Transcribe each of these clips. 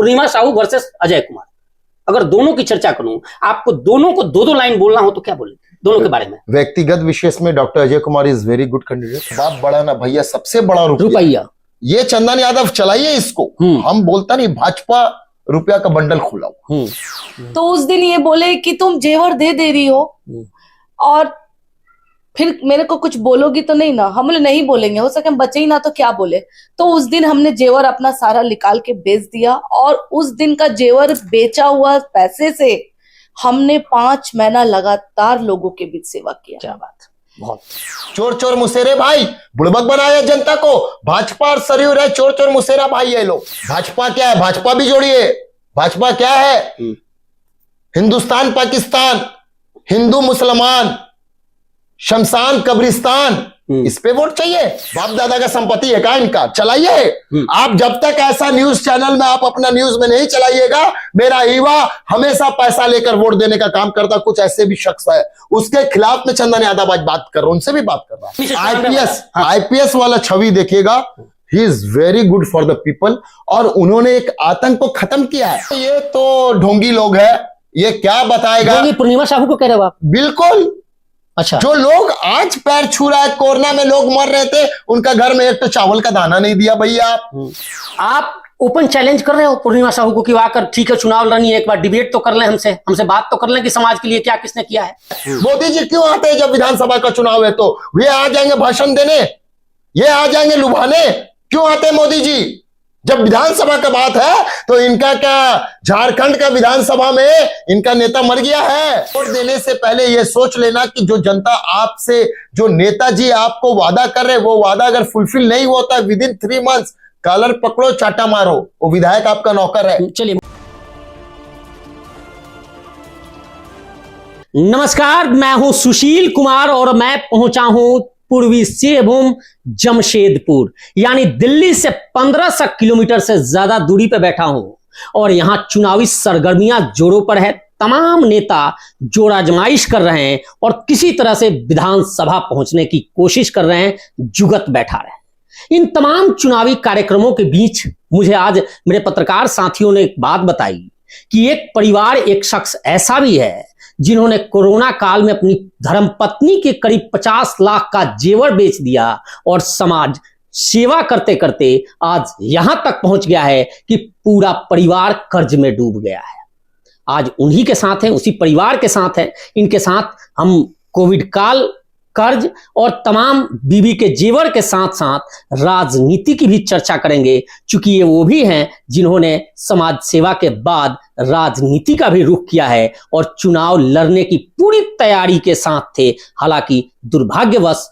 पूर्णिमा Sahu versus Ajay Kumar, अगर दोनों की चर्चा करूं, आपको दोनों को दो दो लाइन बोलना हो तो क्या बोले दोनों के बारे में? व्यक्तिगत विशेष में doctor Ajay Kumar is very good candidate. बाप बड़ा ना भैया, सबसे बड़ा रुपया ये चंदन यादव चलाइए इसको। हम बोलता नहीं, भाजपा रुपया का बंडल खुला हुआ। तो उस दिन ये बोले कि तुम जेवर दे रही हो और फिर मेरे को कुछ बोलोगी तो नहीं ना। हम बोले नहीं बोलेंगे, हो सके हम बचे ही ना तो क्या बोले। तो उस दिन हमने जेवर अपना सारा निकाल के बेच दिया और उस दिन का जेवर बेचा हुआ पैसे से हमने 5 महीना लगातार लोगों के बीच सेवा किया। क्या बात, बहुत। चोर चोर मुसेरे भाई, बुड़बक बनाया जनता को। भाजपा और सरयू रहे चोर चोर मुसेरा भाई ये लोग। भाजपा क्या है, भाजपा भी जोड़िए। भाजपा क्या है? हिंदुस्तान पाकिस्तान, हिंदू मुसलमान, शमशान कब्रिस्तान, इस पे वोट चाहिए। बाप दादा का संपत्ति है का इनका, चलाइए। आप जब तक ऐसा न्यूज चैनल में आप अपना न्यूज में नहीं चलाइएगा, मेरा युवा हमेशा पैसा लेकर वोट देने का काम करता। कुछ ऐसे भी शख्स है, उसके खिलाफ में चंदन यादव आज बात कर रहा हूं, उनसे भी बात कर रहा हूं। आईपीएस वाला छवि देखिएगा, he is very good for the people. और उन्होंने एक आतंक को खत्म किया है। ये तो ढोंगी लोग है, ये क्या बताएगा? पूर्णिमा साहू को कह रहे हो आप? बिल्कुल। अच्छा, जो लोग आज पैर छू रहा है, कोरोना में लोग मर रहे थे, उनका घर में एक तो चावल का दाना नहीं दिया भैया। आप ओपन चैलेंज कर रहे हो पूर्णिमा साहू को कि आकर ठीक है चुनाव लड़नी है, एक बार डिबेट तो कर लें हमसे बात तो कर लें कि समाज के लिए क्या किसने किया है। मोदी जी क्यों आते हैं जब विधानसभा का चुनाव है? तो वे आ जाएंगे भाषण देने, ये आ जाएंगे लुभाने। क्यों आते हैं मोदी जी? जब विधानसभा का बात है तो इनका क्या, झारखंड का विधानसभा में इनका नेता मर गया है। वोट देने से पहले यह सोच लेना कि जो जनता आपसे, जो नेताजी आपको वादा कर रहे, वो वादा अगर फुलफिल नहीं होता विद इन 3 मंथ्स, कॉलर पकड़ो चाटा मारो। वो विधायक आपका नौकर है। चलिए, नमस्कार, मैं हूं सुशील कुमार और मैं पहुंचा हूं पूर्वी सिंहभूम जमशेदपुर, यानी दिल्ली से 1500 किलोमीटर से ज्यादा दूरी पर बैठा हूं और यहां चुनावी सरगर्मियां जोरों पर है। तमाम नेता जोर आजमाइश कर रहे हैं और किसी तरह से विधानसभा पहुंचने की कोशिश कर रहे हैं, जुगत बैठा रहे हैं। इन तमाम चुनावी कार्यक्रमों के बीच मुझे आज मेरे पत्रकार साथियों ने एक बात बताई कि एक परिवार, एक शख्स ऐसा भी है जिन्होंने कोरोना काल में अपनी धर्मपत्नी के करीब 50 लाख का जेवर बेच दिया और समाज सेवा करते करते आज यहां तक पहुंच गया है कि पूरा परिवार कर्ज में डूब गया है। आज उन्हीं के साथ हैं, उसी परिवार के साथ हैं। इनके साथ हम कोविड काल, कर्ज और तमाम बीवी के जेवर के साथ साथ राजनीति की भी चर्चा करेंगे, क्योंकि ये वो भी हैं जिन्होंने समाज सेवा के बाद राजनीति का भी रुख किया है और चुनाव लड़ने की पूरी तैयारी के साथ थे। हालांकि दुर्भाग्यवश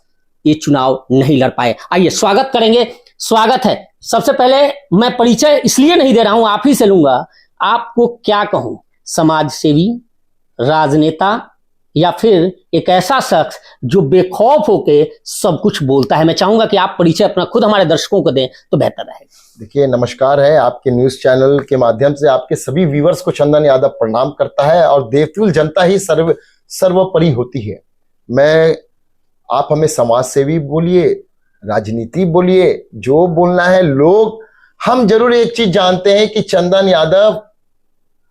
ये चुनाव नहीं लड़ पाए। आइए स्वागत करेंगे। स्वागत है। सबसे पहले मैं परिचय इसलिए नहीं दे रहा हूं, आप ही से लूंगा। आपको क्या कहूं, समाज सेवी, राजनेता या फिर एक ऐसा शख्स जो बेखौफ होके सब कुछ बोलता है? मैं चाहूंगा कि आप परिचय अपना खुद हमारे दर्शकों को दें तो बेहतर रहेगा। देखिए, नमस्कार है। आपके न्यूज चैनल के माध्यम से आपके सभी व्यूवर्स को चंदन यादव प्रणाम करता है और देवतुल्य जनता ही सर्वोपरि होती है। आप हमें समाज सेवी बोलिए, राजनीति बोलिए, जो बोलना है। लोग, हम जरूर एक चीज जानते हैं कि चंदन यादव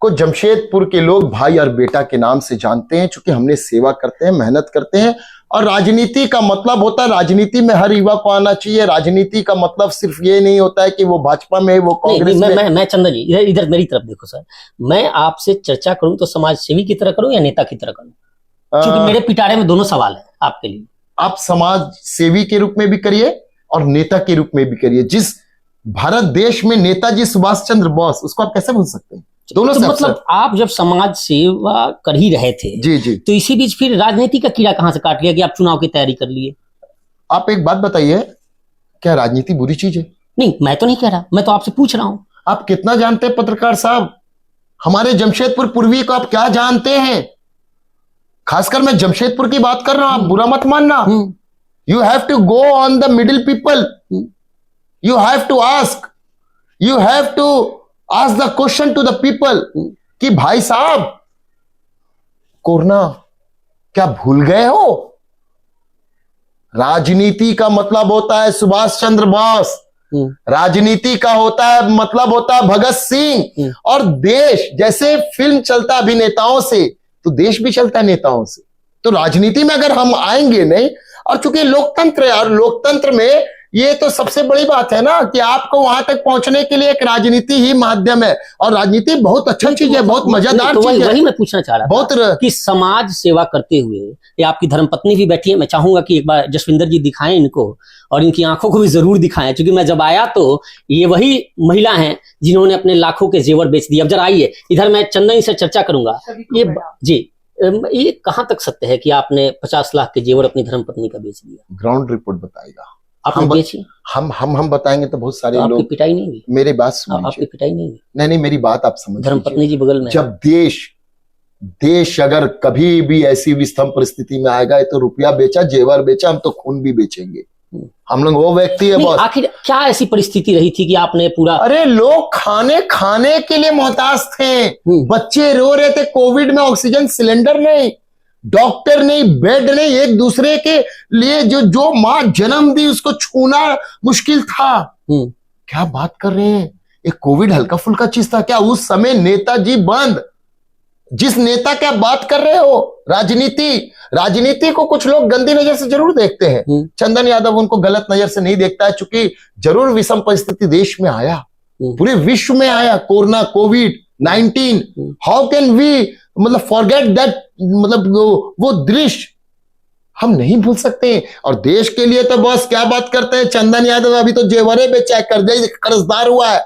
को जमशेदपुर के लोग भाई और बेटा के नाम से जानते हैं, क्योंकि हमने सेवा करते हैं, मेहनत करते हैं। और राजनीति का मतलब होता है, राजनीति में हर युवा को आना चाहिए। राजनीति का मतलब सिर्फ ये नहीं होता है कि वो भाजपा में, वो कांग्रेस में। मैं चंदन जी, इधर मेरी तरफ देखो सर। मैं आपसे चर्चा करूं तो समाज सेवी की तरह करूं या नेता की तरह करूं? क्योंकि मेरे पिटारे में दोनों सवाल है आपके लिए। आप समाज सेवी के रूप में भी करिए और नेता के रूप में भी करिए। जिस भारत देश में नेताजी सुभाष चंद्र बोस, उसको आप कैसे भूल सकते हैं? दोनों तो मतलब आप जब समाज सेवा कर ही रहे थे जी, तो इसी बीच फिर राजनीति का कीड़ा कहां से काट लिया कि आप चुनाव की तैयारी कर लिए? आप एक बात बताइए, क्या राजनीति बुरी चीज है? नहीं, मैं तो नहीं कह रहा, मैं तो आपसे पूछ रहा हूं। आप कितना जानते हैं पत्रकार साहब? हमारे जमशेदपुर पूर्वी को आप क्या जानते हैं? खासकर मैं जमशेदपुर की बात कर रहा हूं, आप बुरा मत मानना। You have to go on the middle people, you have to ask, you have to ask the question to the people कि भाई साहब, कोरोना क्या भूल गए हो? राजनीति का मतलब होता है सुभाष चंद्र बोस, राजनीति का होता है मतलब होता है भगत सिंह। और देश जैसे फिल्म चलता है अभिनेताओं से, तो देश भी चलता है नेताओं से। तो राजनीति में अगर हम आएंगे नहीं, और चूंकि लोकतंत्र है, और लोकतंत्र में ये तो सबसे बड़ी बात है ना कि आपको वहां तक पहुंचने के लिए एक राजनीति ही माध्यम है। और राजनीति बहुत अच्छा चीज है, बहुत मजेदार तो चीज है। वही मैं पूछना चाह रहा था कि समाज सेवा करते हुए, ये आपकी धर्मपत्नी भी बैठी है, मैं चाहूंगा कि एक बार जसविंदर जी दिखाएं इनको, और इनकी आंखों को भी जरूर दिखाएं, क्योंकि मैं जब आया तो ये वही महिला हैं जिन्होंने अपने लाखों के जेवर बेच दिए। अब जरा आइए इधर, मैं चंदन से चर्चा करूंगा। जी, ये कहाँ तक सत्य है कि आपने 50 लाख के जेवर अपनी धर्मपत्नी का बेच दिया? ग्राउंड रिपोर्ट बताएगा। आपने बेची? हम बताएंगे तो बहुत सारे तो लोग। आपकी पिटाई नहीं हुई? मेरी बात सुनिए। आपकी पिटाई नहीं हुई? नहीं, मेरी बात आप समझ। धर्मपत्नी जी बगल में। जब देश अगर कभी भी ऐसी विषम परिस्थिति में आएगा, तो रुपया बेचा, जेवर बेचा, हम तो खून भी बेचेंगे। हम लोग वो व्यक्ति है बॉस। आखिर क्या ऐसी परिस्थिति रही थी कि आपने पूरा? अरे लोग खाने के लिए मोहताज थे, बच्चे रो रहे थे कोविड में, ऑक्सीजन सिलेंडर नहीं, डॉक्टर नहीं, बेड नहीं, एक दूसरे के लिए जो माँ जन्म दी उसको छूना मुश्किल था। क्या बात कर रहे हैं, एक कोविड हल्का फुल्का चीज था क्या? उस समय नेताजी बंद। जिस नेता क्या बात कर रहे हो? राजनीति को कुछ लोग गंदी नजर से जरूर देखते हैं। चंदन यादव उनको गलत नजर से नहीं देखता है, चूंकि जरूर विषम परिस्थिति देश में आया, पूरे विश्व में आया, कोरोना, कोविड-19। हाउ कैन वी मतलब फॉरगेट दैट, मतलब वो दृश्य हम नहीं भूल सकते। और देश के लिए तो बस क्या बात करते हैं। चंदन यादव अभी तो जेवरे बेचा है, कर्जदार हुआ है।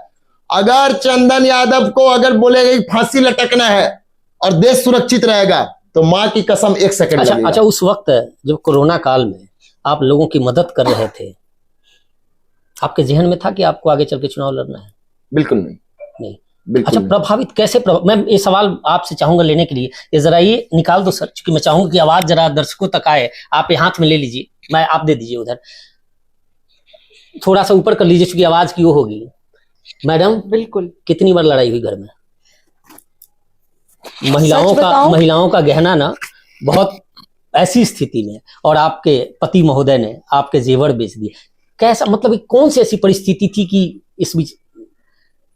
अगर चंदन यादव को अगर बोलेगा कि फांसी लटकना है और देश सुरक्षित रहेगा, तो मां की कसम 1 सेकंड लगेगा। अच्छा, उस वक्त जब कोरोना काल में आप लोगों की मदद कर रहे थे, आपके जहन में था कि आपको आगे चल के चुनाव लड़ना है? बिल्कुल नहीं। अच्छा, प्रभावित कैसे मैं ये सवाल आपसे चाहूंगा लेने के लिए, ये जरा ये निकाल दो सर, क्योंकि मैं चाहूंगा कि आवाज जरा दर्शकों तक आए। आप ये हाथ में ले लीजिए, मैं आप दे दीजिए उधर, थोड़ा सा ऊपर कर लीजिए क्योंकि आवाज की वो होगी। मैडम, बिल्कुल। कितनी बार लड़ाई हुई घर में? महिलाओं का गहना ना बहुत ऐसी स्थिति में, और आपके पति महोदय ने आपके जेवर बेच दिए, कैसा, मतलब कौन सी ऐसी परिस्थिति थी कि इस बीच?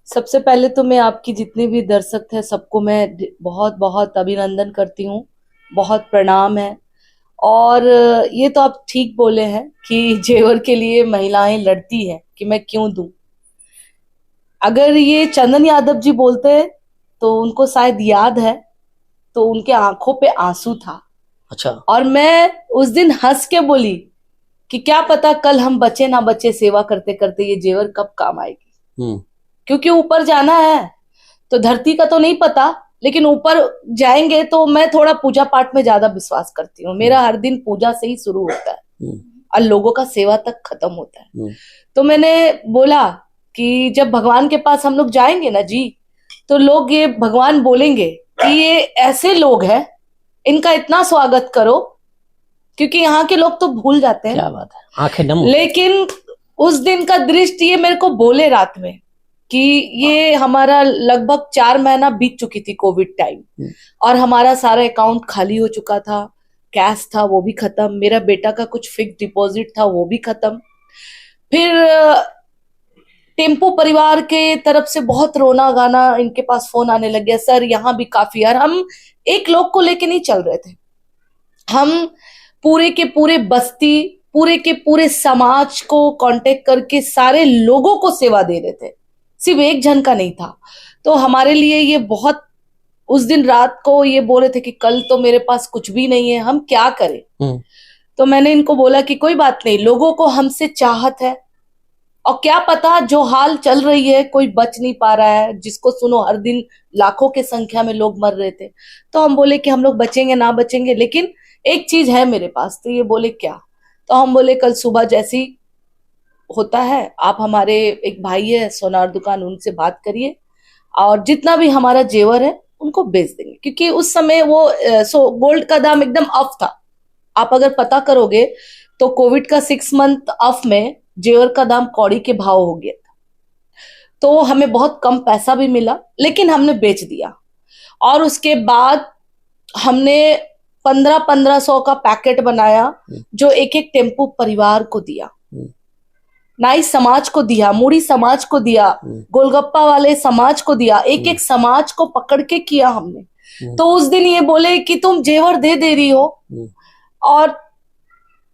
सबसे पहले तो मैं आपकी जितने भी दर्शक थे सबको मैं बहुत बहुत अभिनंदन करती हूँ, बहुत प्रणाम है। और ये तो आप ठीक बोले हैं कि जेवर के लिए महिलाएं लड़ती हैं, कि मैं क्यों दूं। अगर ये चंदन यादव जी बोलते तो उनको शायद याद है, तो उनके आंखों पे आंसू था। अच्छा। और मैं उस दिन हंस के बोली कि क्या पता कल हम बचे ना बचे, सेवा करते करते ये जेवर कब काम आएगी। क्योंकि ऊपर जाना है, तो धरती का तो नहीं पता, लेकिन ऊपर जाएंगे तो मैं थोड़ा पूजा पाठ में ज्यादा विश्वास करती हूँ। मेरा हर दिन पूजा से ही शुरू होता है और लोगों का सेवा तक खत्म होता है। तो मैंने बोला कि जब भगवान के पास हम लोग जाएंगे ना जी, तो लोग ये भगवान बोलेंगे कि ये ऐसे लोग हैं, इनका इतना स्वागत करो, क्योंकि यहाँ के लोग तो भूल जाते हैं। क्या बात है, आंखें नम। लेकिन उस दिन का दृश्य ये मेरे को बोले रात में कि ये हमारा लगभग 4 महीना बीत चुकी थी कोविड टाइम, और हमारा सारा अकाउंट खाली हो चुका था, कैश था वो भी खत्म, मेरा बेटा का कुछ फिक्स डिपॉजिट था वो भी खत्म। फिर टेम्पो परिवार के तरफ से बहुत रोना गाना, इनके पास फोन आने लग गया, सर यहाँ भी काफी। यार हम एक लोग को लेके नहीं चल रहे थे, हम पूरे के पूरे बस्ती, पूरे के पूरे समाज को कांटेक्ट करके सारे लोगों को सेवा दे रहे थे, सिर्फ एक जन का नहीं था। तो हमारे लिए ये बहुत, उस दिन रात को ये बोल रहे थे कि कल तो मेरे पास कुछ भी नहीं है, हम क्या करें। तो मैंने इनको बोला कि कोई बात नहीं, लोगों को हमसे चाहत है, और क्या पता जो हाल चल रही है कोई बच नहीं पा रहा है, जिसको सुनो हर दिन लाखों के संख्या में लोग मर रहे थे। तो हम बोले कि हम लोग बचेंगे ना बचेंगे, लेकिन एक चीज है मेरे पास। तो ये बोले क्या? तो हम बोले कल सुबह जैसी होता है, आप हमारे एक भाई है सोनार दुकान, उनसे बात करिए और जितना भी हमारा जेवर है उनको बेच देंगे। क्योंकि उस समय वो गोल्ड का दाम एकदम अफ था। आप अगर पता करोगे तो कोविड का 6 मंथ अफ में जेवर का दाम कौड़ी के भाव हो गया था। तो हमें बहुत कम पैसा भी मिला, लेकिन हमने बेच दिया। और उसके बाद हमने 1500 का पैकेट बनाया, जो एक एक टेम्पो परिवार को दिया। नाई समाज को दिया, मूड़ी समाज को दिया, गोलगप्पा वाले समाज को दिया, एक एक समाज को पकड़ के किया हमने। तो उस दिन ये बोले कि तुम जेवर दे रही हो और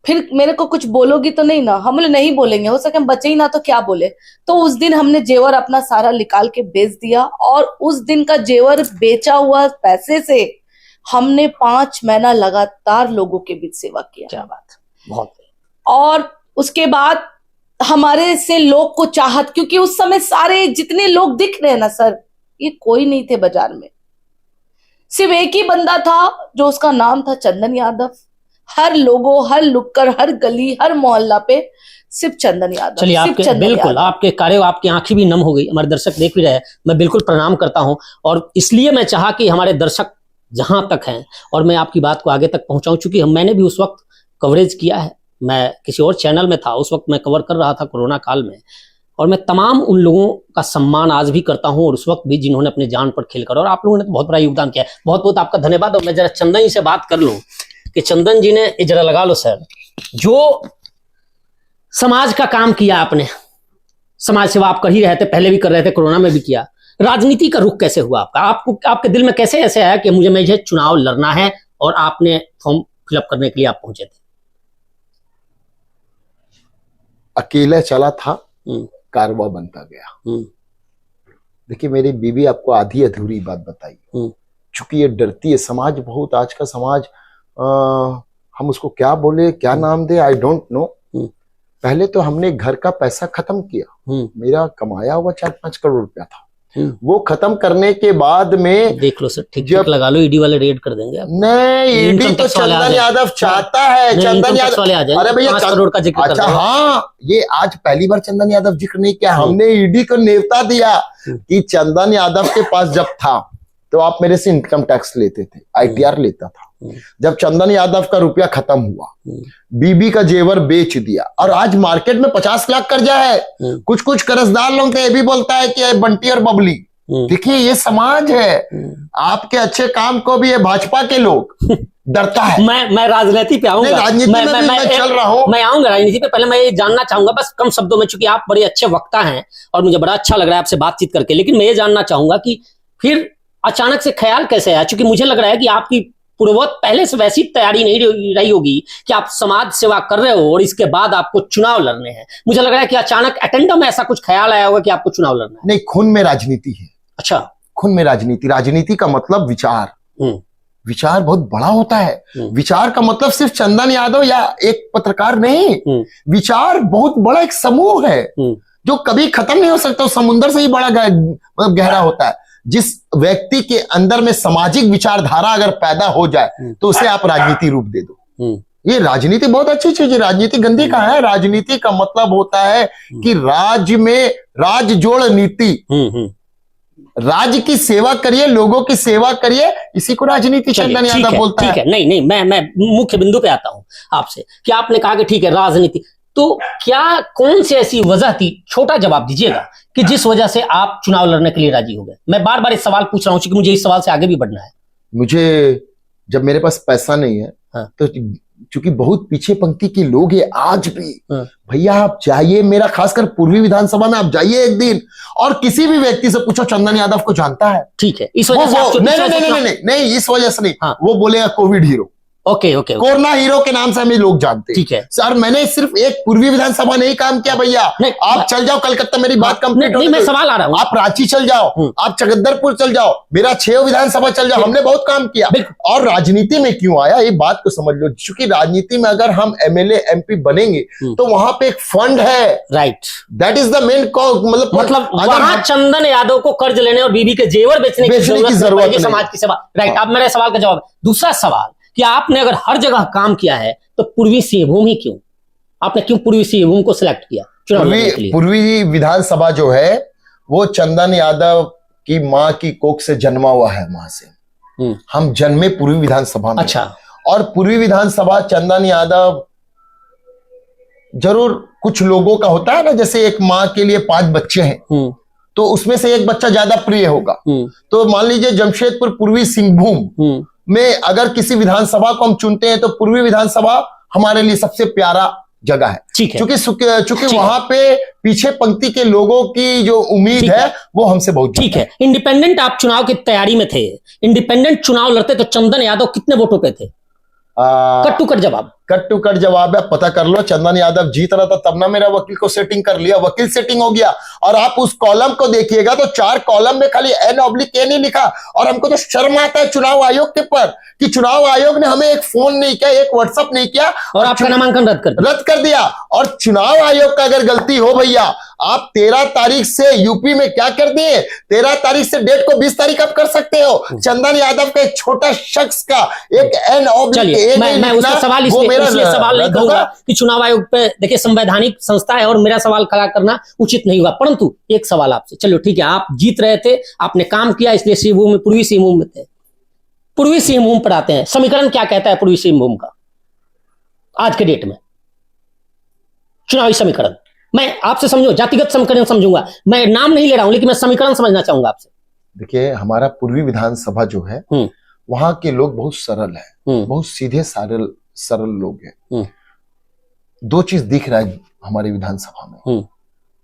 फिर मेरे को कुछ बोलोगी तो नहीं ना। हम बोले नहीं बोलेंगे, हो सके हम बचे ही ना तो क्या बोले। तो उस दिन हमने जेवर अपना सारा निकाल के बेच दिया और उस दिन का जेवर बेचा हुआ पैसे से हमने 5 महीना लगातार लोगों के बीच सेवा किया। क्या बात, बहुत। और उसके बाद हमारे से लोग को चाहत, क्योंकि उस समय सारे जितने लोग दिख रहे हैं ना सर, ये कोई नहीं थे बाजार में, सिर्फ एक ही बंदा था जो उसका नाम था चंदन यादव। हर लोगों, हर लुक्कर, हर गली, हर मोहल्ला पे सिर्फ चंदन यादव। चलिए, आपके बिल्कुल आपके कार्य, आपकी आंखें भी नम हो गई, हमारे दर्शक देख भी रहे हैं, मैं बिल्कुल प्रणाम करता हूं। और इसलिए मैं चाहा कि हमारे दर्शक जहां तक हैं और मैं आपकी बात को आगे तक पहुंचाऊं, चूंकि मैंने भी उस वक्त कवरेज किया है, मैं किसी और चैनल में था, उस वक्त मैं कवर कर रहा था कोरोना काल में, और मैं तमाम उन लोगों का सम्मान आज भी करता हूं और उस वक्त भी जिन्होंने अपने जान पर खेलकर, और आप लोगों ने तो बहुत बड़ा योगदान किया है, बहुत बहुत आपका धन्यवाद। और मैं जरा चंदन जी से बात कर लूं कि चंदन जी ने, जरा लगा लो सर, जो समाज का काम किया आपने, समाज सेवा आप कर ही रहे थे, पहले भी कर रहे थे, कोरोना में भी किया, राजनीति का रुख कैसे हुआ आपका? आपको, आपके दिल में कैसे ऐसे आया कि मुझे चुनाव लड़ना है, और आपने फॉर्म फिलअप करने के लिए आप पहुंचे थे? अकेला चला था, कारवा बनता गया। देखिए, मेरी बीवी आपको आधी अधूरी बात बताई, चूंकि ये डरती है समाज बहुत, आज का समाज, हम उसको क्या बोले, क्या नाम दे, आई डोंट नो। पहले तो हमने घर का पैसा खत्म किया, मेरा कमाया हुआ 4-5 करोड़ रुपया था, वो खत्म करने के बाद में, देख लो सर, ठीक लगा लो, ईडी वाले रेड कर देंगे। नहीं, ईडी तो चंदन यादव चाहता है, चंदन यादव, अरे भैया 5 करोड़ का जिक्र। अच्छा, हाँ, ये आज पहली बार चंदन यादव जिक्र नहीं किया, हमने ईडी को न्योता दिया कि चंदन यादव के पास जब था तो आप मेरे से इनकम टैक्स लेते थे, ITR लेता था। जब चंदन यादव का रुपया खत्म हुआ, बीबी का जेवर बेच दिया, और आज मार्केट में 50 लाख कर्जा है। कुछ कुछ कर्जदार लोग तो ये भी बोलता है कि बंटी और बबली। देखिए, ये समाज है, आपके अच्छे काम को भी ये भाजपा के लोग डरता है। मैं राजनीति पे आऊंगा, राजनीति में मैं चल रहा हूँ, मैं आऊंगा राजनीति पे। पहले मैं ये जानना चाहूंगा, बस कम शब्दों में, चूंकि आप बड़े अच्छे वक्ता हैं और मुझे बड़ा अच्छा लग रहा है आपसे बातचीत करके, लेकिन मैं ये जानना चाहूंगा कि फिर अचानक से ख्याल कैसे आया? क्योंकि मुझे लग रहा है कि आपकी पूर्ववत पहले से वैसी तैयारी नहीं रही होगी कि आप समाज सेवा कर रहे हो और इसके बाद आपको चुनाव लड़ने हैं। मुझे लग रहा है कि अचानक एटेंडम ऐसा कुछ ख्याल आया होगा कि आपको चुनाव लड़ना है। नहीं, खून में राजनीति है। अच्छा, खून में राजनीति, राजनीति का मतलब विचार, विचार बहुत बड़ा होता है। विचार का मतलब सिर्फ चंदन यादव या एक पत्रकार नहीं, विचार बहुत बड़ा एक समूह है जो कभी खत्म नहीं हो सकता, समुद्र से ही बड़ा मतलब गहरा होता है। जिस व्यक्ति के अंदर में सामाजिक विचारधारा अगर पैदा हो जाए तो उसे आप राजनीति रूप दे दो। ये राजनीति बहुत अच्छी चीज है, राजनीति गंदी कहाँ है? राजनीति का मतलब होता है कि राज्य में राज जोड़ नीति, राज्य की सेवा करिए, लोगों की सेवा करिए, इसी को राजनीति चंदन यादव बोलता है। ठीक है, नहीं, मैं मुख्य बिंदु पे आता हूं आपसे कि आपने कहा कि ठीक है राजनीति, तो क्या कौन सी ऐसी वजह थी, छोटा जवाब दीजिएगा, कि जिस वजह से आप चुनाव लड़ने के लिए राजी हो गए? मैं बार बार इस सवाल पूछ रहा हूं क्योंकि मुझे इस सवाल से आगे भी बढ़ना है। मुझे, जब मेरे पास पैसा नहीं है, हाँ, तो चूंकि बहुत पीछे पंक्ति के लोग हैं आज भी, हाँ, भैया आप जाइए, मेरा खासकर पूर्वी विधानसभा में आप जाइए एक दिन, और किसी भी व्यक्ति से पूछो चंदन यादव को जानता है? ठीक है, इस वजह से नहीं, इस वजह से नहीं, हाँ, वो बोलेगा Covid hero, okay, corona hero के नाम से हमें लोग जानते हैं। ठीक है सर, मैंने सिर्फ एक पूर्वी विधानसभा नहीं काम किया भैया। आप चल जाओ कलकत्ता, मेरी बात कंप्लीट नहीं, मैं सवाल आ रहा हूं। आप रांची चल जाओ, आप चकद्दरपुर चल जाओ, मेरा 6 विधानसभा चल जाओ, हमने बहुत काम किया। और राजनीति में क्यों आया, ये बात को समझ लो, क्योंकि राजनीति में अगर हम MLA MP बनेंगे तो वहां पे एक फंड है, right, that is the main cause. मतलब वहां चंदन यादव को कर्ज लेने और बीबी के जेवर बेचने की जरूरत नहीं, समाज की सेवा। राइट, अब मेरे सवाल का जवाब। दूसरा सवाल कि आपने अगर हर जगह काम किया है तो पूर्वी सिंहभूम ही क्यों? आपने क्यों पूर्वी सिंहभूम को सिलेक्ट किया चुनाव लड़ने के लिए? पूर्वी विधानसभा जो है वो चंदन यादव की मां की कोख से जन्मा हुआ है, मां से हम जन्मे पूर्वी विधानसभा में। अच्छा, और पूर्वी विधानसभा चंदन यादव, जरूर कुछ लोगों का होता है ना, जैसे एक मां के लिए 5 बच्चे हैं तो उसमें से एक बच्चा ज्यादा प्रिय होगा। तो मान लीजिए जमशेदपुर पूर्वी सिंहभूम में अगर किसी विधानसभा को हम चुनते हैं तो पूर्वी विधानसभा हमारे लिए सबसे प्यारा जगह है। ठीक है, चूंकि ठीक वहां पे पीछे पंक्ति के लोगों की जो उम्मीद ठीक है वो हमसे बहुत ठीक ज्यादा है। इंडिपेंडेंट आप चुनाव की तैयारी में थे, इंडिपेंडेंट चुनाव लड़ते तो चंदन यादव कितने वोटों पे थे? कट टू कट जवाब। कट टू कट जवाब है, पता कर लो। चंदन यादव जीत रहा था तब ना मेरा वकील को सेटिंग कर लिया, वकील सेटिंग हो गया। और आप उस कॉलम को देखिएगा तो 4 कॉलम में खाली N/A नहीं लिखा। और हमको तो शर्म आता है चुनाव आयोग के पर कि चुनाव आयोग ने हमें एक फोन नहीं किया, एक व्हाट्सएप नहीं किया और आपका नामांकन रद्द कर दिया। और चुनाव आयोग का अगर गलती हो भैया, आप 13 तारीख से यूपी में क्या कर दिए, 13 तारीख से डेट को 20 तारीख आप कर सकते हो। चंदन यादव का एक छोटा शख्स का एक चलिए, मैं उसका सवाल इसलिए सवाल नहीं करूंगा कि चुनाव आयोग पे, देखिए संवैधानिक संस्था है और मेरा सवाल खड़ा करना उचित नहीं हुआ, परंतु एक सवाल आपसे, चलो ठीक है, आप जीत रहे थे, आपने काम किया, इसलिए सिंहभूम में, पूर्वी सिंहभूम में थे। पूर्वी सिंहभूम पर आते हैं, समीकरण क्या कहता है पूर्वी सिंहभूम का आज के डेट में? चुनावी समीकरण मैं आपसे समझो, जातिगत समीकरण समझूंगा, मैं नाम नहीं ले रहा हूं, लेकिन मैं समीकरण समझना चाहूंगा आपसे। देखिए, हमारा पूर्वी विधानसभा जो है वहां के लोग बहुत सरल है, बहुत सीधे सरल लोग हैं। 2 चीज दिख रहा है हमारी विधानसभा में।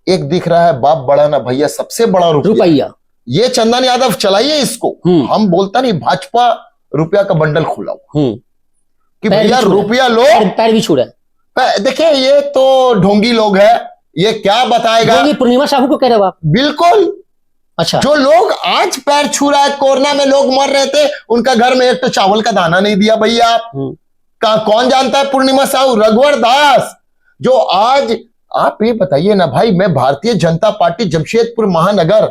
एक दिख रहा है बाप बड़ा ना भैया, सबसे बड़ा रुपया। ये चंदन यादव चलाइए इसको, हम बोलता नहीं, भाजपा रुपया का बंडल खोला कि भैया रुपया लो, पैर भी छू रहे हैं। देखिए, ये तो ढोंगी लोग है, ये क्या बताएगा? पूर्णिमा साहू को कह रहे हो आप? बिल्कुल। अच्छा, जो लोग आज पैर छू रहा है, कोरोना में लोग मर रहे थे, उनका घर में एक तो चावल का दाना नहीं दिया भैया। कौन जानता है पूर्णिमा साहू? रघुवर दास, जो आज, आप ये बताइए ना भाई, मैं भारतीय जनता पार्टी जमशेदपुर महानगर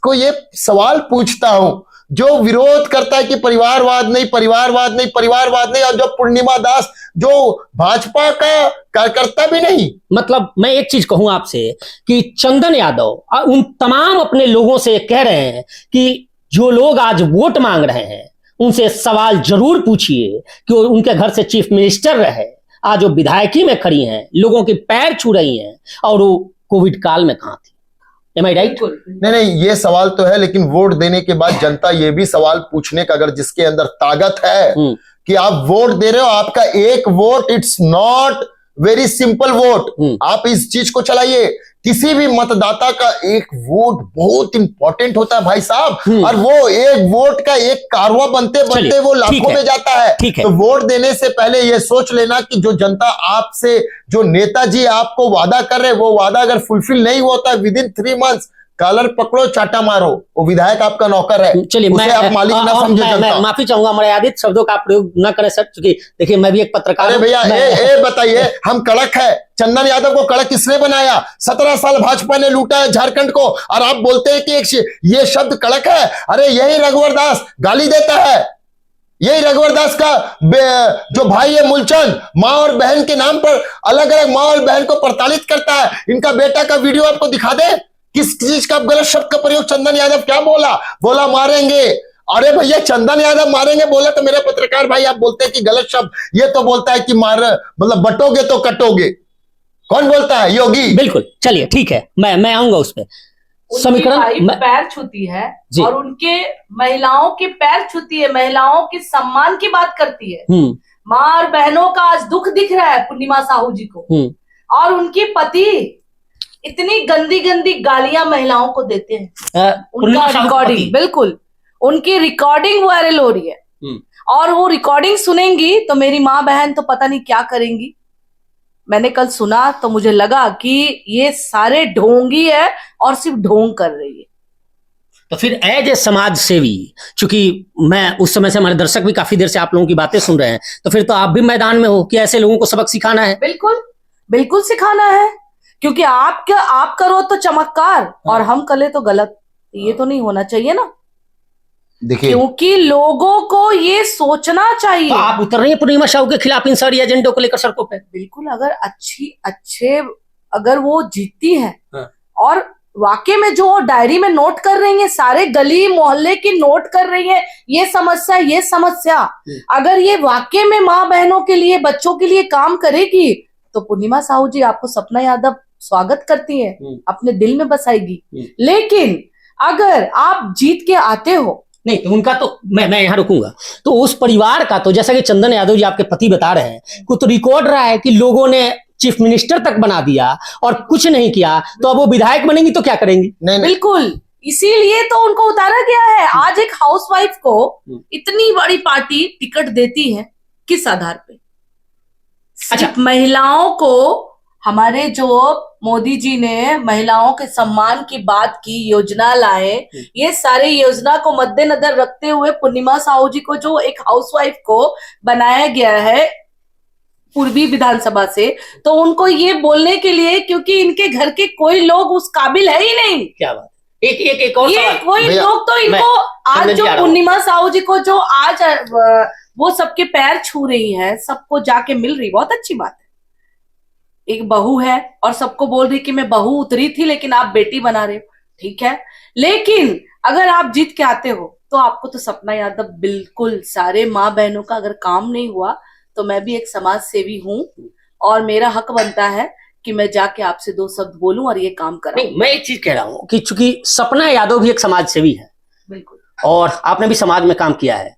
को ये सवाल पूछता हूं, जो विरोध करता है कि परिवारवाद नहीं, परिवारवाद नहीं, परिवारवाद नहीं, और जो पूर्णिमा दास जो भाजपा का कार्यकर्ता भी नहीं। मतलब मैं एक चीज कहूं आपसे कि चंदन यादव उन तमाम अपने लोगों से कह रहे हैं कि जो लोग आज वोट मांग रहे हैं उनसे सवाल जरूर पूछिए कि उनके घर से चीफ मिनिस्टर रहे, आज वो विधायकी में खड़ी हैं, लोगों के पैर छू रही हैं, और वो कोविड काल में कहां थी? Am I right? नहीं, ये सवाल तो है, लेकिन वोट देने के बाद जनता ये भी सवाल पूछने का, अगर जिसके अंदर ताकत है कि आप वोट दे रहे हो, आपका एक vote, it's not very simple vote, आप इस चीज को चलाइए। किसी भी मतदाता का एक वोट बहुत इंपॉर्टेंट होता है भाई साहब, और वो एक वोट का एक कारवा बनते बनते वो लाखों में जाता है। तो वोट देने से पहले ये सोच लेना कि जो जनता आपसे, जो नेताजी आपको वादा कर रहे हैं, वो वादा अगर फुलफिल नहीं होता विद इन 3 मंथ्स, कॉलर पकड़ो, चाटा मारो, वो विधायक आपका नौकर है। चलिए, मैं आप मालिक ना समझे। मैं माफी चाहूंगा, मर्यादित शब्दों का प्रयोग न करें सर, क्योंकि देखिए मैं भी एक पत्रकार। अरे भैया, बताइए, हम कड़क है, चंदन यादव को कड़क किसने बनाया? 17 साल भाजपा ने लूटा है झारखंड को, और आप बोलते हैं कि ये शब्द कड़क है। अरे यही रघुवर दास गाली देता है, यही रघुवर दास का जो भाई है मूलचंद, माँ और बहन के नाम पर अलग अलग माँ और बहन को प्रताड़ित करता है। इनका बेटा का वीडियो आपको दिखा दे, किस चीज का गलत शब्द का प्रयोग चंदन यादव क्या बोला मारेंगे। अरे भैया, चंदन यादव मारेंगे बोला तो मेरे पत्रकार भाई आप बोलते हैं कि गलत शब्द, ये तो बोलता है कि मतलब बटोगे तो कटोगे। कौन बोलता है? योगी। बिल्कुल, चलिए ठीक है, मैं आऊंगा उस पर। समीकरण पैर छूती है और उनके महिलाओं के पैर छूती है, महिलाओं के सम्मान की बात करती है। माँ और बहनों का आज दुख दिख रहा है पूर्णिमा साहू जी को, और उनके पति इतनी गंदी गंदी गालियां महिलाओं को देते हैं। उनका रिकॉर्डिंग, बिल्कुल उनकी रिकॉर्डिंग वायरल हो रही है, और वो रिकॉर्डिंग सुनेंगी तो मेरी माँ बहन तो पता नहीं क्या करेंगी। मैंने कल सुना तो मुझे लगा कि ये सारे ढोंगी है और सिर्फ ढोंग कर रही है। तो फिर एज ए समाज सेवी, चूंकि मैं उस समय से, हमारे दर्शक भी काफी देर से आप लोगों की बातें सुन रहे हैं, तो फिर तो आप भी मैदान में हो कि ऐसे लोगों को सबक सिखाना है। बिल्कुल बिल्कुल सिखाना है, क्योंकि आप करो तो चमत्कार और हम करें तो गलत, ये तो नहीं होना चाहिए ना। देखिए, क्योंकि लोगों को ये सोचना चाहिए। तो आप उतर रही हैं पूर्णिमा साहू के खिलाफ इन सारी एजेंडों को लेकर सड़कों पे? बिल्कुल, अगर वो जीतती हैं और वाकई में जो डायरी में नोट कर रही हैं, सारे गली मोहल्ले की नोट कर रही हैं, ये समस्या अगर ये वाकई में माँ बहनों के लिए, बच्चों के लिए काम करेगी, तो पूर्णिमा साहू जी आपको सपना यादव स्वागत करती हैं, अपने दिल में बसाएगी। लेकिन अगर आप जीत के आते हो, नहीं तो उनका तो मैं यहाँ रुकूंगा, तो उस परिवार का तो, जैसा कि चंदन यादव जी आपके पति बता रहे हैं, को तो रिकॉर्ड रहा है कि लोगों ने चीफ मिनिस्टर तक बना दिया और कुछ नहीं किया, तो अब वो विधायक बनेंगी तो क्या करेंगी? नहीं बिल्कुल, इसीलिए तो उनको उतारा गया है। आज एक हाउसवाइफ को इतनी बड़ी पार्टी टिकट देती है, किस आधार पे? सिर्फ महिलाओं को, हमारे जो मोदी जी ने महिलाओं के सम्मान की बात की, योजना लाए, ये सारे योजना को मद्देनजर रखते हुए पूर्णिमा साहू जी को जो एक हाउसवाइफ को बनाया गया है पूर्वी विधानसभा से, तो उनको ये बोलने के लिए, क्योंकि इनके घर के कोई लोग उस काबिल है ही नहीं। क्या बात, एक और ये सवाल। कोई भैया, लोग तो इनको आज जो आ रहा हूं। पूर्णिमा साहू जी को जो आज वो सबके पैर छू रही है, सबको जाके मिल रही, बहुत अच्छी बात है। एक बहू है और सबको बोल रही कि मैं बहू उतरी थी लेकिन आप बेटी बना रहे हो, ठीक है। लेकिन अगर आप जीत के आते हो तो आपको तो सपना यादव बिल्कुल सारे माँ बहनों का अगर काम नहीं हुआ, तो मैं भी एक समाज सेवी हूं और मेरा हक बनता है कि मैं जाके आपसे दो शब्द बोलूं और ये काम कराऊं। नहीं, मैं एक चीज कह रहा हूँ कि चूंकि सपना यादव भी एक समाज सेवी है, बिल्कुल, और आपने भी समाज में काम किया है,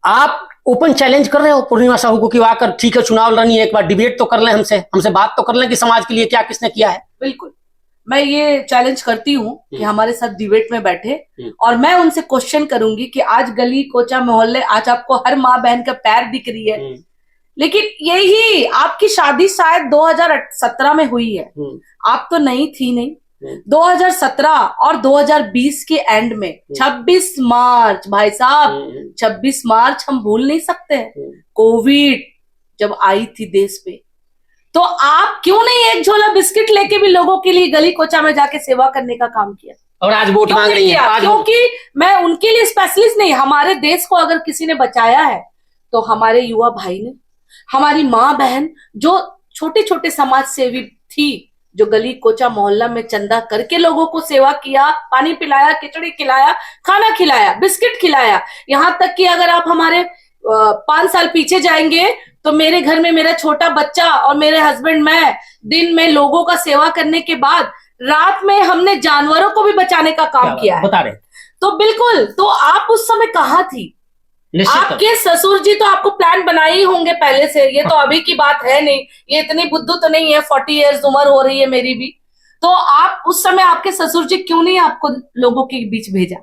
आप ओपन चैलेंज कर रहे हो पूर्णिमा साहू को कि वो आकर, ठीक है चुनाव लड़नी है, एक बार डिबेट तो कर लें हमसे बात तो कर लें कि समाज के लिए क्या किसने किया है। बिल्कुल, मैं ये चैलेंज करती हूँ कि हमारे साथ डिबेट में बैठे और मैं उनसे क्वेश्चन करूंगी कि आज गली कोचा मोहल्ले, आज आपको हर माँ बहन का पैर दिख रही है, लेकिन यही आपकी शादी शायद 2017 में हुई है, आप तो नहीं थी नहीं। 2017 और 2020 के एंड में 26 मार्च, भाई साहब 26 मार्च हम भूल नहीं सकते हैं, कोविड जब आई थी देश पे, तो आप क्यों नहीं एक झोला बिस्किट लेके भी लोगों के लिए गली कोचा में जाके सेवा करने का काम किया? और आज वोट मांग रही है। क्योंकि मैं उनके लिए स्पेशलिस्ट नहीं, हमारे देश को अगर किसी ने बचाया है तो हमारे युवा भाई ने, हमारी माँ बहन जो छोटे छोटे समाज सेवी थी, जो गली कोचा मोहल्ला में चंदा करके लोगों को सेवा किया, पानी पिलाया, खिचड़ी खिलाया, खाना खिलाया, बिस्किट खिलाया। यहाँ तक कि अगर आप हमारे 5 साल पीछे जाएंगे तो मेरे घर में मेरा छोटा बच्चा और मेरे हस्बैंड, मैं दिन में लोगों का सेवा करने के बाद रात में हमने जानवरों को भी बचाने का काम किया है। बता रहे, तो बिल्कुल, तो आप उस समय कहाँ थी? आपके ससुर जी तो आपको प्लान बनाए ही होंगे पहले से, ये तो अभी की बात है नहीं, ये इतनी बुद्धू तो नहीं है, 40 इयर्स उम्र हो रही है मेरी भी, तो आप उस समय आपके ससुर जी क्यों नहीं आपको लोगों के बीच भेजा?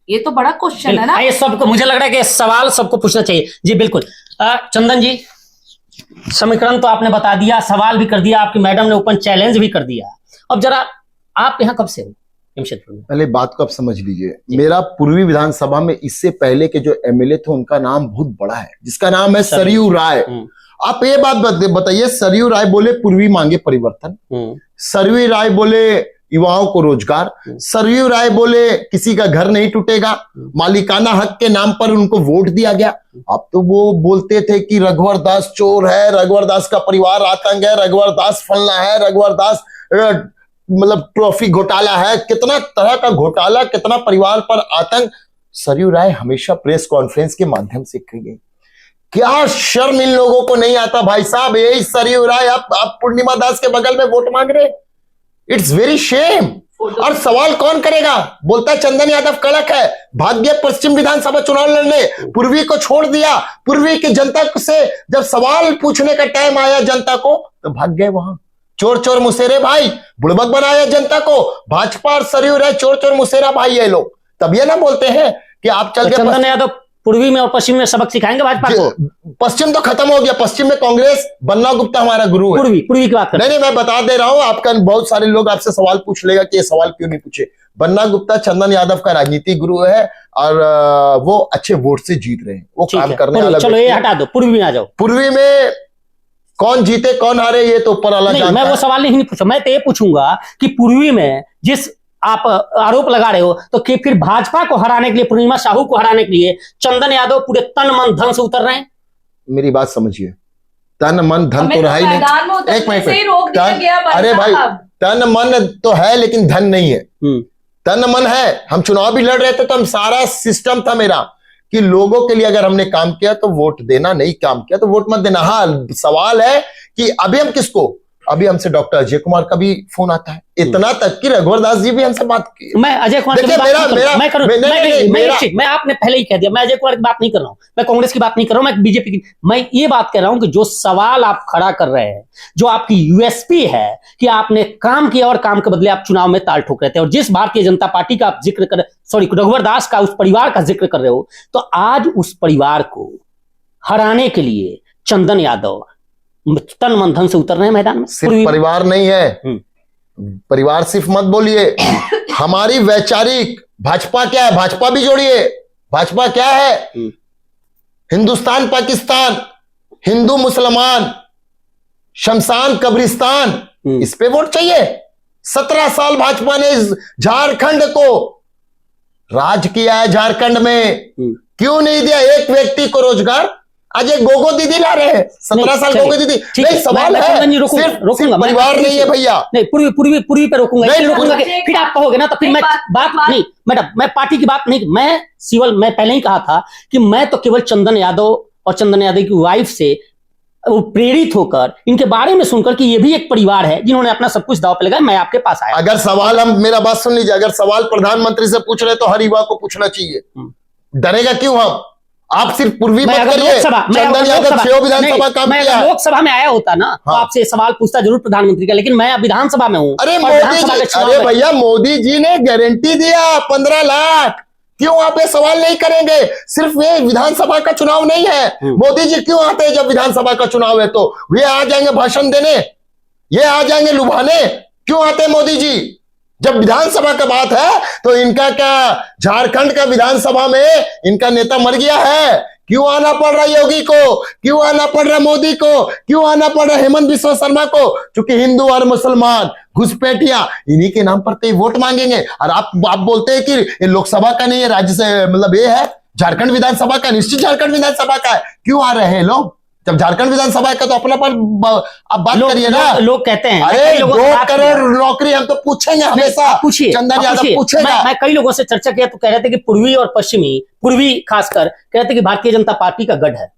ये तो बड़ा क्वेश्चन है ना। ये सबको, मुझे लग रहा है कि सवाल सबको पूछना चाहिए। जी बिल्कुल। चंदन जी, समीकरण तो आपने बता दिया, सवाल भी कर दिया, आपकी मैडम ने ओपन चैलेंज भी कर दिया। अब जरा, आप यहाँ कब से हो जमशेदपुर में? पहले बात को आप समझ लीजिए, मेरा पूर्वी विधानसभा में इससे पहले के जो एमएलए थे उनका नाम बहुत बड़ा है, जिसका नाम है सरयू राय। आप ये बात बताइए, सरयू राय बोले पूर्वी मांगे परिवर्तन, सरयू राय बोले युवाओं को रोजगार, सरयू राय बोले किसी का घर नहीं टूटेगा, मालिकाना हक के नाम पर उनको वोट दिया गया। अब तो वो बोलते थे कि रघुवर दास चोर है, रघुवर दास का परिवार आतंक है, रघुवर दास फलना है, रघुवर दास मतलब ट्रॉफी घोटाला है, कितना तरह का घोटाला, कितना परिवार पर आतंक सरयू राय हमेशा प्रेस कॉन्फ्रेंस के माध्यम से कही गई। क्या शर्म इन लोगों को नहीं आता भाई साहब? यही सरयू राय आप पूर्णिमा दास के बगल में वोट मांग रहे, इट्स वेरी शेम। और सवाल कौन करेगा? बोलता चंदन यादव कड़क है, भाग्य पश्चिम विधानसभा चुनाव लड़ने, पूर्वी को छोड़ दिया। पूर्वी की जनता से जब सवाल पूछने का टाइम आया जनता को, तो भाग गए वहां। चोर चोर मुसेरे भाई, बुड़बक बनाया जनता को। भाजपा और सरयू राय चोर चोर मुसेरा भाई ये लोग, तब ये ना बोलते हैं कि आप चल के चंदन यादव पूर्वी में और पश्चिम में सबक सिखाएंगे भाजपा को। पश्चिम तो खत्म हो गया, पश्चिम में कांग्रेस, बन्ना गुप्ता हमारा गुरु है। पूर्वी की बात कर। नहीं, मैं बता दे रहा हूं, आपका बहुत सारे लोग आपसे सवाल पूछ लेगा कि ये सवाल क्यों नहीं पूछे। बन्ना गुप्ता चंदन यादव का राजनीतिक गुरु है और वो अच्छे वोट से जीत रहे हैं, वो काम करने वाला। चलो ये हटा दो, पूर्वी में आ जाओ। पूर्वी में कौन जीते कौन हारे ये तो ऊपर वाला जानता है। मैं वो सवाल नहीं पूछा, मैं तो ये पूछूंगा कि पूर्वी में जिस आप आरोप लगा रहे हो, तो कि फिर भाजपा को हराने के लिए, पूर्णिमा साहू को हराने के लिए चंदन यादव पूरे तन मन धन से उतर रहे हैं। मेरी बात समझिए, तन मन धन तो रहा ही नहीं। एक मिनट, अरे भाई तन मन तो है लेकिन धन नहीं है। तन मन है, हम चुनाव भी लड़ रहे थे तो हम सारा सिस्टम था मेरा कि लोगों के लिए अगर हमने काम किया तो वोट देना, नहीं काम किया तो वोट मत देना। हाँ, सवाल है कि अभी हम किसको, अभी हमसे डॉक्टर अजय कुमार का भी फोन आता है, इतना तक कि रघुवर दास जी भी हमसे बात की। मैं अजय कुमार की देखिए, बात मेरा- नहीं कर रहा हूं। मेरा- मैं करूं, नहीं, मैं नहीं, नहीं, मेरा- मैं आपने पहले ही कह दिया, मैं अजय कुमार की बात नहीं कर रहा हूं, मैं कांग्रेस की बात नहीं कर रहा हूं, मैं बीजेपी की, मैं ये बात कर रहा हूं कि जो सवाल आप खड़ा कर रहे हैं, जो आपकी यूएसपी है कि आपने काम किया और काम के बदले आप चुनाव में ताल ठोक रहे थे, और जिस भारतीय जनता पार्टी का आप जिक्र कर, सॉरी, रघुवर दास का, उस परिवार का जिक्र कर रहे हो, तो आज उस परिवार को हराने के लिए चंदन यादव तन मन धन से उतर रहे हैं मैदान में। सिर्फ परिवार नहीं है, परिवार सिर्फ मत बोलिए, हमारी वैचारिक भाजपा क्या है, भाजपा भी जोड़िए। भाजपा क्या है? हिंदुस्तान पाकिस्तान, हिंदू मुसलमान, शमशान कब्रिस्तान, इस पे वोट चाहिए। 17 साल भाजपा ने इस झारखंड को राज किया है। झारखंड में क्यों नहीं दिया एक व्यक्ति को रोजगार? आज एक गोगो दीदी ला रहे हैं, 17 साल गोगो दीदी। नहीं, सवाल है, सिर्फ परिवार नहीं है भैया। नहीं, पूर्वी पे रोकूंगा, नहीं, इसलिए रोकूंगा कि फिर आप कहोगे ना, तो फिर मैं बात नहीं, मैडम, मैं पार्टी की बात नहीं, मैं पहले ही कहा था कि मैं तो केवल चंदन यादव और चंदन यादव की वाइफ से वो प्रेरित होकर, इनके बारे में सुनकर कि ये भी एक परिवार है जिन्होंने अपना सब कुछ दांव पे लगाया, मैं आपके पास आया। अगर सवाल, हम मेरा बात सुन लीजिए, अगर सवाल प्रधानमंत्री से पूछ रहे तो हर युवा को पूछना चाहिए। डरेगा क्यों हम? आप सिर्फ पूर्वी मत करिए। चंदन यादव 6 विधानसभा काम किया है। लोकसभा में आया होता ना, तो आपसे सवाल पूछता जरूर प्रधानमंत्री का, लेकिन मैं विधानसभा में हूँ। अरे मोदी जी, अरे भैया, मोदी जी ने गारंटी दिया 15 लाख, क्यों आप ये सवाल नहीं करेंगे? सिर्फ ये विधानसभा का चुनाव नहीं है। मोदी जी क्यों आते हैं जब विधानसभा का चुनाव है? तो वे आ जाएंगे भाषण देने, ये आ जाएंगे लुभाने। क्यों आते हैं मोदी जी? जब विधानसभा का बात है तो इनका क्या, झारखंड का विधानसभा में इनका नेता मर गया है? क्यों आना पड़ रहा योगी को? क्यों आना पड़ रहा मोदी को? क्यों आना पड़ रहा हेमंत बिस्वा शर्मा को? क्योंकि हिंदू और मुसलमान घुसपैठिया इन्हीं के नाम पर तो ये वोट मांगेंगे। और आप बात बोलते हैं कि ये लोकसभा का नहीं है, राज्य से, मतलब ये है झारखंड विधानसभा का। निश्चित झारखंड विधानसभा का है। क्यों आ रहे हैं लोग? जब झारखंड विधानसभा का तो अपना पर आप बात करिए ना। लोग कहते हैं, अरे 2 करोड़ नौकरी हम तो पूछेंगे हमेशा। पूछिए, चंदन यादव पूछेगा। मैं कई लोगों से चर्चा किया तो कह रहे थे कि पूर्वी और पश्चिमी, पूर्वी खासकर कह रहे थे कि भारतीय जनता पार्टी का गढ़ है।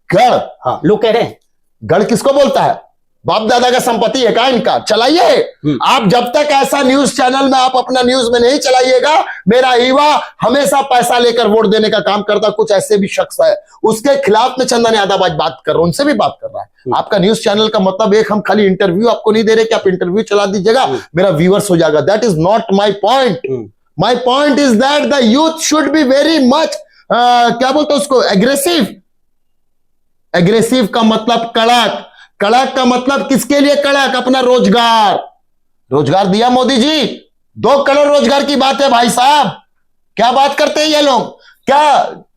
गढ़? हाँ, लोग कह रहे हैं। गढ़ किसको बोलता है? बाप दादा का संपत्ति है क्या इनका? चलाइए। आप जब तक ऐसा न्यूज चैनल में आप अपना न्यूज में नहीं चलाइएगा, मेरा युवा हमेशा पैसा लेकर वोट देने का काम करता। कुछ ऐसे भी शख्स है, उसके खिलाफ में चंदन यादव आज बात कर रहा हूं, उनसे भी बात कर रहा है। आपका न्यूज चैनल का मतलब एक, हम खाली इंटरव्यू आपको नहीं दे रहे कि आप इंटरव्यू चला दीजिएगा, मेरा व्यूअर्स हो जाएगा। That is not my point. My point is that the youth should be very much, क्या बोलते हैं उसको, एग्रेसिव। एग्रेसिव का मतलब कड़क, कड़क का मतलब किसके लिए कड़क? अपना रोजगार। रोजगार दिया मोदी जी, 2 करोड़ रोजगार की बात है भाई साहब। क्या बात करते हैं ये लोग? क्या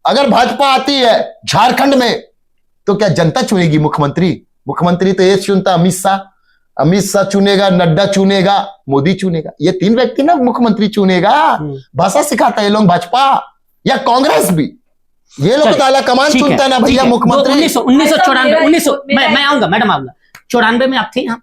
अगर भाजपा आती है झारखंड में तो क्या जनता चुनेगी मुख्यमंत्री? मुख्यमंत्री तो ये चुनता अमित शाह चुनेगा, नड्डा चुनेगा, मोदी चुनेगा। ये 3 व्यक्ति ना मुख्यमंत्री चुनेगा। भाषा सिखाता है ये लोग, भाजपा या कांग्रेस भी। ये लोग तो आला कमान चुनता ना भैया मुख्यमंत्री। 1994, मैं आऊंगा मैडम, आऊंगा। 94 में आप थे यहाँ?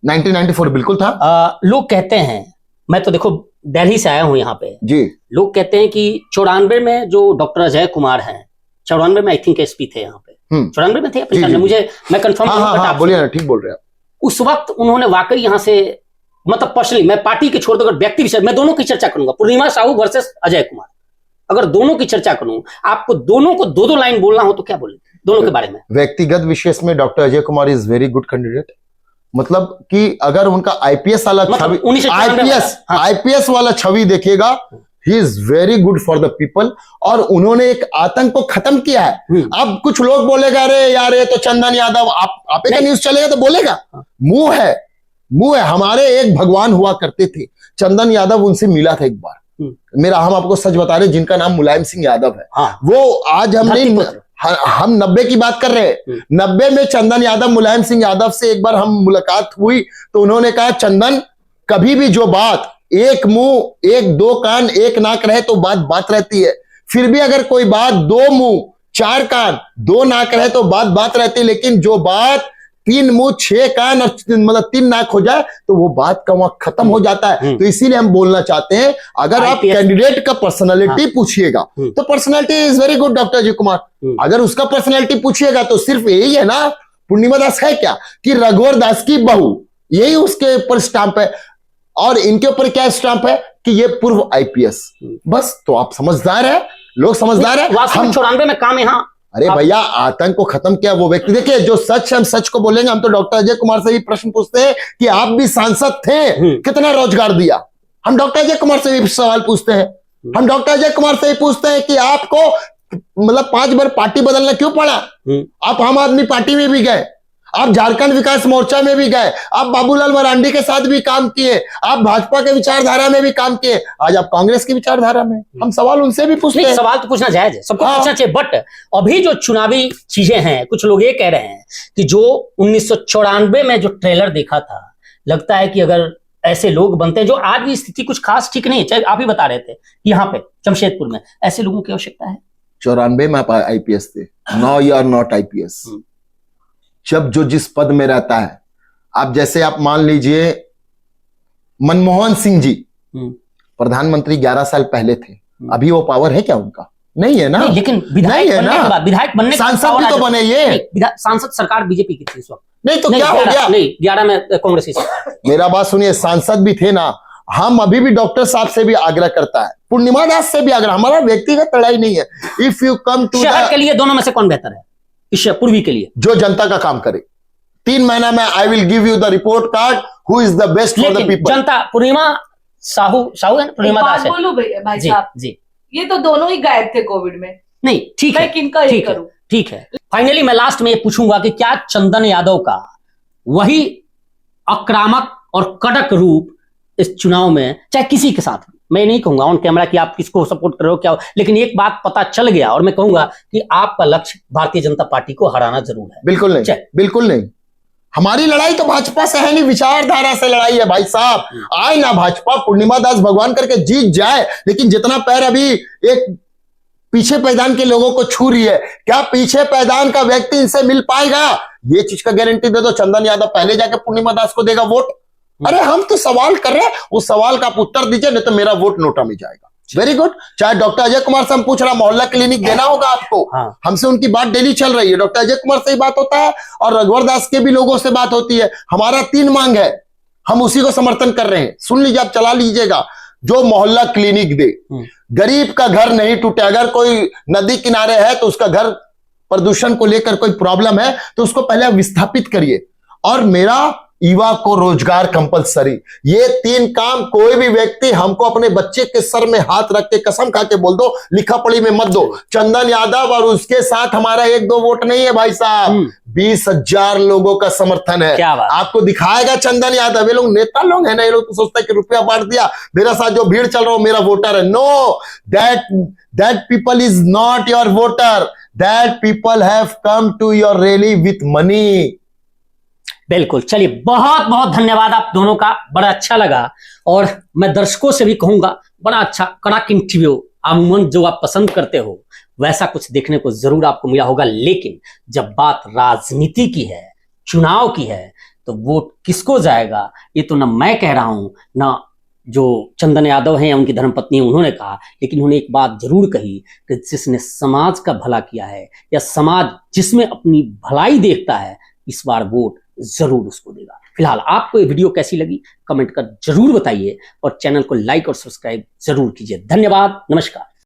1994 बिल्कुल था। लोग कहते हैं, मैं तो देखो दिल्ली से आया हूं यहाँ पे जी, लोग कहते हैं कि 94 में जो डॉक्टर अजय कुमार हैं, 94 में आई थिंक एसपी थे यहाँ पे, 94 में थे या 95 में, मुझे, मैं कंफर्म नहीं हूं, हाँ, बोलिए ना, ठीक बोल रहे हैं। उस वक्त उन्होंने वाकई यहाँ से, मतलब पर्सनली, मैं पार्टी के छोड़ देकर व्यक्ति विषय, मैं दोनों की चर्चा करूंगा, पूर्णिमा साहू वर्सेस अजय कुमार। अगर दोनों की चर्चा करूं, आपको दोनों को 2-2 लाइन बोलना हो तो क्या बोले दोनों के बारे में? व्यक्तिगत विशेष में doctor Ajay Kumar is very good candidate. मतलब कि अगर उनका आईपीएस वाला छवि, आईपीएस वाला छवि देखेगा, he is very good for the people. और उन्होंने एक आतंक को खत्म किया है। अब कुछ लोग बोलेगा, अरे यार ये तो चंदन यादव, आप का न्यूज चलेगा तो बोलेगा, मुंह है। हमारे एक भगवान हुआ करते थे, चंदन यादव उनसे मिला था एक बार। मेरा, हम आपको सच बता रहे, जिनका नाम मुलायम सिंह यादव है। वो आज हम 90 की बात कर रहे हैं। 90 में चंदन यादव, मुलायम सिंह यादव से एक बार हम मुलाकात हुई तो उन्होंने कहा, चंदन, कभी भी जो बात, एक मुंह, 2 कान, 1 नाक रहे तो बात रहती है। फिर भी अगर कोई बात 2 मुंह, 4 कान, 2 नाक रहे तो बात रहती है। लेकिन जो बात 3 मुंह, 6 कान और मतलब 3 नाक हो जाए तो वो बात का वहां खत्म हो जाता है। तो इसीलिए हम बोलना चाहते हैं, अगर आप कैंडिडेट का पर्सनालिटी पूछिएगा तो personality is very good doctor Ajay Kumar. अगर उसका पर्सनालिटी पूछिएगा तो सिर्फ यही है ना, पूर्णिमा दास है क्या कि रघुवर दास की बहू यही उसके ऊपर स्टाम्प है। और इनके ऊपर क्या स्टाम्प है कि ये पूर्व आईपीएस। बस, तो आप समझदार है, लोग समझदार है। हम 94 में काम यहाँ। अरे भैया, आतंक को खत्म किया वो व्यक्ति। देखिए, जो सच है हम सच को बोलेंगे। हम तो डॉक्टर अजय कुमार से भी प्रश्न पूछते हैं कि आप भी सांसद थे, कितना रोजगार दिया। हम डॉक्टर अजय कुमार से भी सवाल पूछते हैं। हम डॉक्टर अजय कुमार से भी पूछते हैं कि आपको मतलब 5 बार पार्टी बदलना क्यों पड़ा। आप आम आदमी पार्टी में भी गए, आप झारखंड विकास मोर्चा में भी गए, आप बाबूलाल मरांडी के साथ भी काम किए, आप भाजपा के विचारधारा में भी काम किए, आज आप कांग्रेस की विचारधारा में। हम सवाल उनसे भी पूछते हैं। सवाल तो पूछना जायज है, सबको पूछना चाहिए। बट अभी जो चुनावी चीजें हैं, कुछ लोग ये कह रहे हैं कि जो 1994 में जो ट्रेलर देखा था, लगता है कि अगर ऐसे लोग बनते हैं, जो आज भी स्थिति कुछ खास ठीक नहीं है, चाहे आप ही बता रहे थे यहाँ पे जमशेदपुर में, ऐसे लोगों की आवश्यकता है। 94 में आप आईपीएस थे, now you are not IPS. जब जो जिस पद में रहता है, आप जैसे आप मान लीजिए मनमोहन सिंह जी प्रधानमंत्री 11 साल पहले थे, अभी वो पावर है क्या उनका? नहीं है ना। नहीं, लेकिन विधायक बनने के बाद, विधायक बनने सांसद भी तो बने ये। सांसद सरकार बीजेपी की थी इस वक्त। नहीं तो क्या हो गया? नहीं, 11 में कांग्रेस की सरकार। मेरा बात सुनिए, सांसद भी थे ना। हम अभी भी डॉक्टर साहब से भी आग्रह करता है, पूर्णिमा दास से भी आग्रह, हमारा व्यक्तिगत लड़ाई नहीं है। इफ यू कम टू शहर के लिए दोनों में से कौन बेहतर है? पूर्वी के लिए जो जनता का काम करे। 3 महीना में I will give you the report card who is the best for the people. जनता पूर्णिमा साहू है, पूर्णिमा दास है। बोलू भाई साहब जी, ये तो दोनों ही गायब थे कोविड में। नहीं, ठीक है, ठीक है। फाइनली मैं लास्ट में ये पूछूंगा कि क्या चंदन यादव का वही आक्रामक और कड़क रूप इस चुनाव में, चाहे किसी के साथ, मैं नहीं कहूंगा ऑन कैमरा कि आप किसको सपोर्ट कर रहे हो क्या हो, लेकिन एक बात पता चल गया और मैं कहूंगा कि आपका लक्ष्य भारतीय जनता पार्टी को हराना जरूर है। बिल्कुल नहीं, बिल्कुल नहीं। हमारी लड़ाई तो भाजपा से है नहीं, विचारधारा से लड़ाई है भाई साहब। आए ना भाजपा पूर्णिमा दास भगवान करके जीत जाए, लेकिन जितना पैर अभी एक पीछे पैदान के लोगों को छू रही है, क्या पीछे पैदान का व्यक्ति इनसे मिल पाएगा? ये चीज का गारंटी दे दो, चंदन यादव पहले जाके पूर्णिमा दास को देगा वोट। अरे हम तो सवाल कर रहे हैं, उस सवाल का आप उत्तर दीजिए, नहीं तो मेरा वोट नोटा में जाएगा। Very good. चाहे डॉक्टर अजय कुमार से हम पूछ रहा, मोहल्ला क्लिनिक देना होगा आपको। हमसे उनकी बात डेली चल रही है, डॉक्टर अजय कुमार से ही बात होता है और रघुवर दास के भी लोगों से बात होती है। हमारा 3 मांग है, हम उसी को समर्थन कर रहे हैं। सुन लीजिए, आप चला लीजिएगा। जो मोहल्ला क्लिनिक दे, गरीब का घर नहीं टूटे। अगर कोई नदी किनारे है तो उसका घर प्रदूषण को लेकर कोई प्रॉब्लम है तो उसको पहले विस्थापित करिए। और मेरा युवा को रोजगार कंपलसरी। ये 3 काम कोई भी व्यक्ति हमको अपने बच्चे के सर में हाथ रख के कसम खा के बोल दो, लिखा पढ़ी में मत दो। चंदन यादव और उसके साथ हमारा 1-2 वोट नहीं है भाई साहब, 20,000 लोगों का समर्थन है। आपको दिखाएगा चंदन यादव। ये लोग नेता लोग है ना, ये लोग तो सोचते हैं कि रुपया बांट दिया, मेरे साथ जो भीड़ चल रहा हो मेरा वोटर है। No, that people is not your voter. That people have come to your rally with money. बिल्कुल। चलिए, बहुत बहुत धन्यवाद आप दोनों का, बड़ा अच्छा लगा। और मैं दर्शकों से भी कहूंगा, बड़ा अच्छा कड़क इंटरव्यू, अमूमन जो आप पसंद करते हो वैसा कुछ देखने को जरूर आपको मिला होगा। लेकिन जब बात राजनीति की है, चुनाव की है, तो वोट किसको जाएगा ये तो ना मैं कह रहा हूं, ना जो चंदन यादव हैं या उनकी धर्मपत्नी उन्होंने कहा। लेकिन उन्होंने एक बात जरूर कही कि जिसने समाज का भला किया है या समाज जिसमें अपनी भलाई देखता है, इस बार वोट जरूर उसको देगा। फिलहाल आपको ये वीडियो कैसी लगी कमेंट कर जरूर बताइए और चैनल को लाइक और सब्सक्राइब जरूर कीजिए। धन्यवाद, नमस्कार।